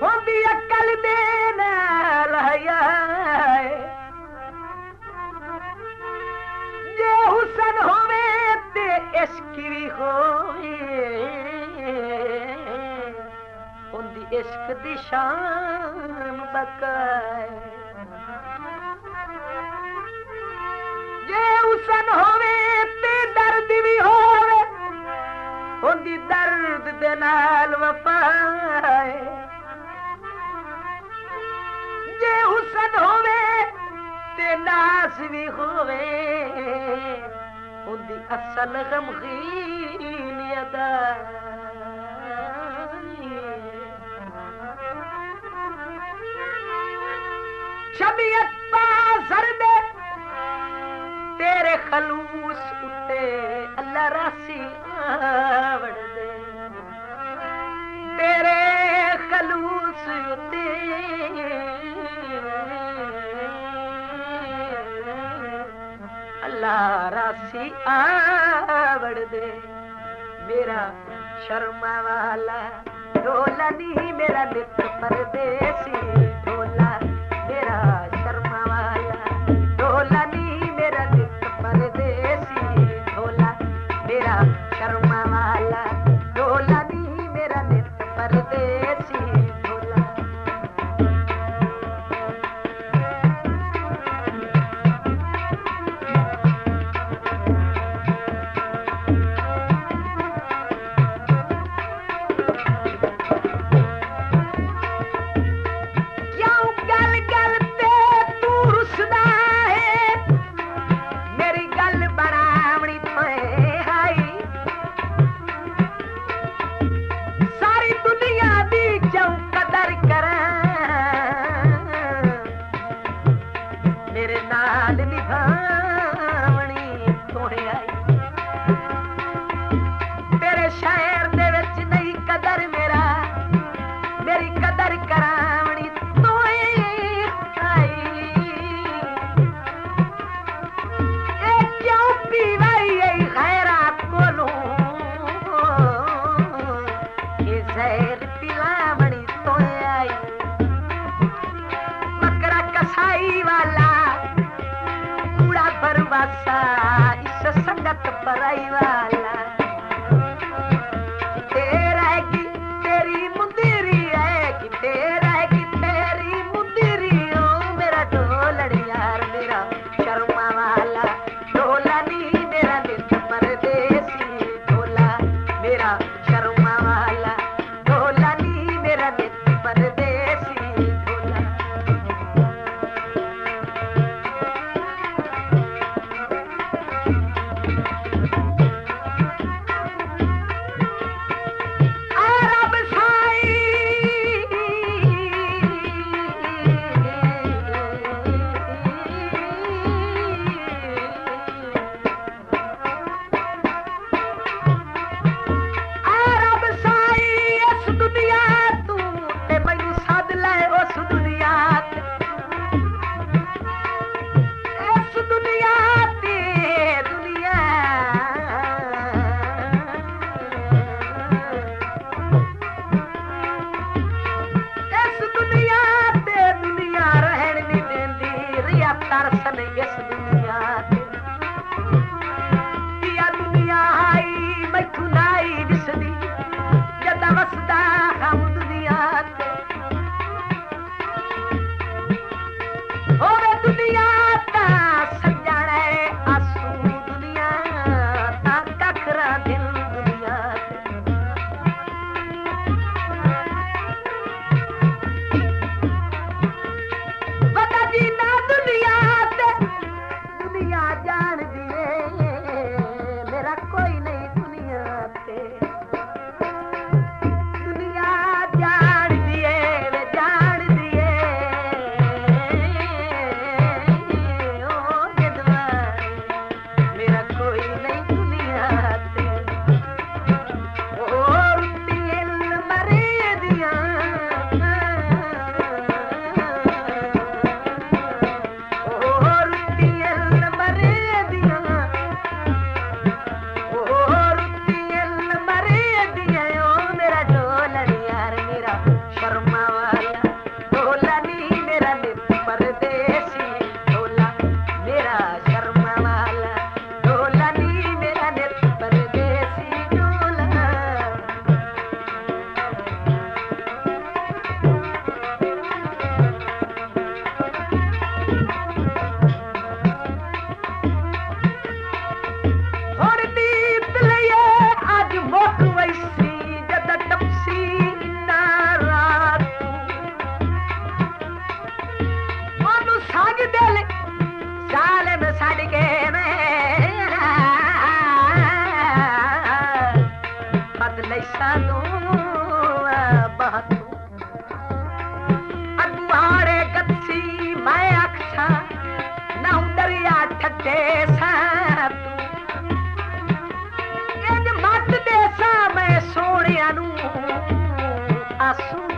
होंदी अकल दे नाल हया जे हुसन होवे ते इश्क भी होवे होंदी इश्क दी शान बकाए जे हुसन होवे ते दर्द भी होवे होंदी दर्द दे नाल वफाए जे हुसन होवे ते नास भी होवे होंदी असल गमगीन अदा शबीयत पासर दे तेरे खलूस उते अल्लाह रासी आवड़ दे तेरे खलूस उते अल्लाह रासी आवड़ दे मेरा शर्मा वाला ढोला नी मेरा नित परदेसी ढोला मेरा शर्मा वाला ढोला नी मेरा नित परदेसी ढोला मेरा शर्मा वाला ढोला नी मेरा नित परदेसी ढोला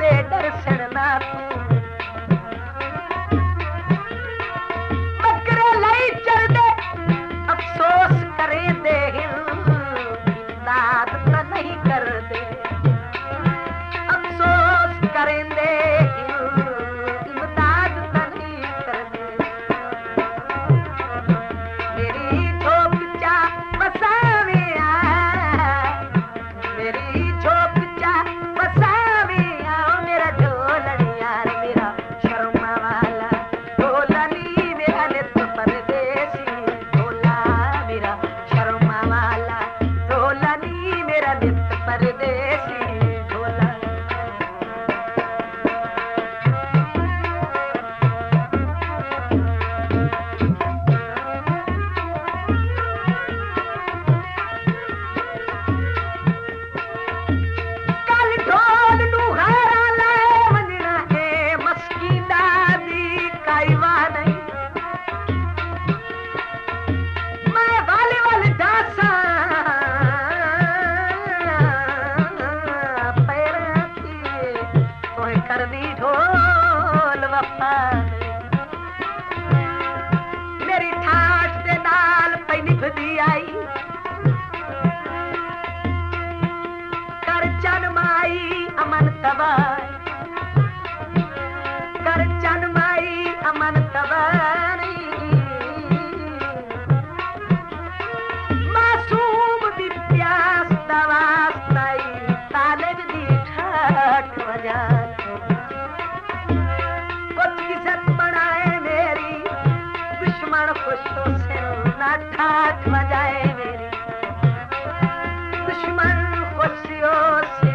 दे दर्शन ना तू बकरे लाई चल दे अफसोस करे दे इमदाद तो नहीं कर दे अफसोस करेंदे इमदाद तो नहीं कर दे मेरी झोंक चा बसावे मेरी झोंक चा बसावे मेरा ढोलन यार मेरा शर्मा वाला ढोलनी मेरा नित परदेसी ढोला मेरा शर्मा वाला ढोलनी मेरा नित परदेसी ढोला कल ढोल नू हारा ले वंजना ए मस्कीदा दी काईवा नहीं मैं वाले वाले दासा पैर की कोई कर दी ढोल वफा नहीं मेरी ठाठ दे नाल पई निभदी आई कर चन माई अमन तबाई कर चन माई अमन तबाई मासूम दी प्यास दवास्ताई तालब दी ठाठ वजान कुछ किसत बनाए मेरी दुश्मन खुशो से ना ठाठ बजाए मेरी दुश्मन खुशियों से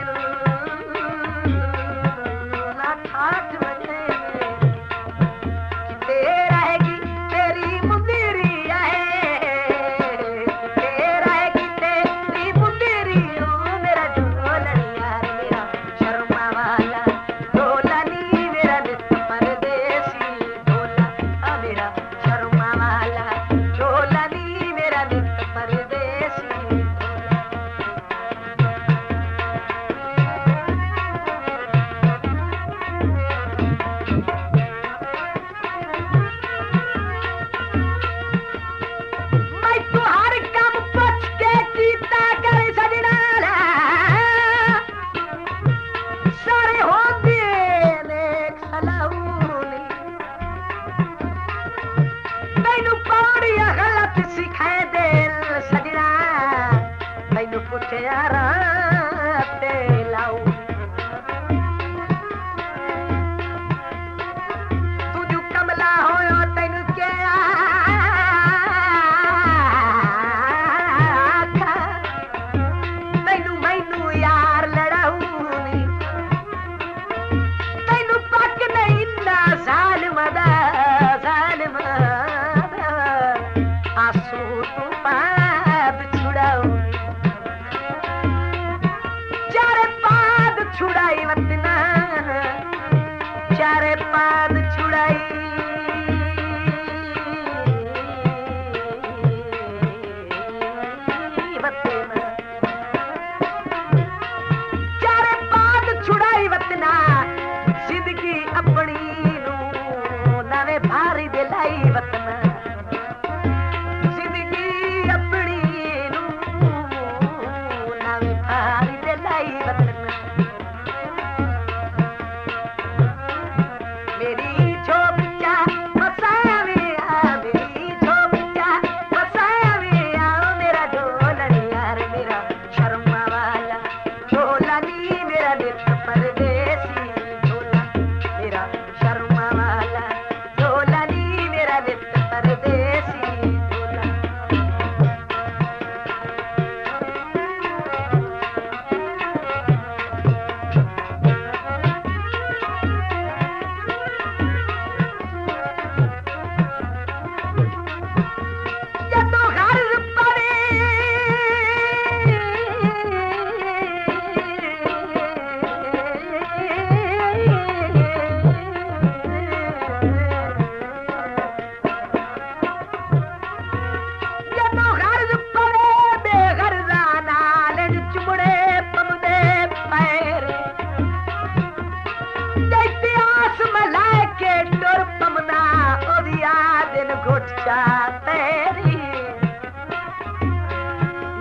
लिखिया तेरी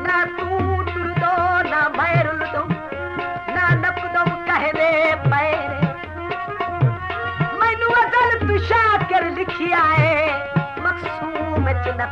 ना तू टुरदो ना मैं रुलदो ना नकदो कहवे पैरे मैनू अजल तू शाकर लिखिया है मकसूम च न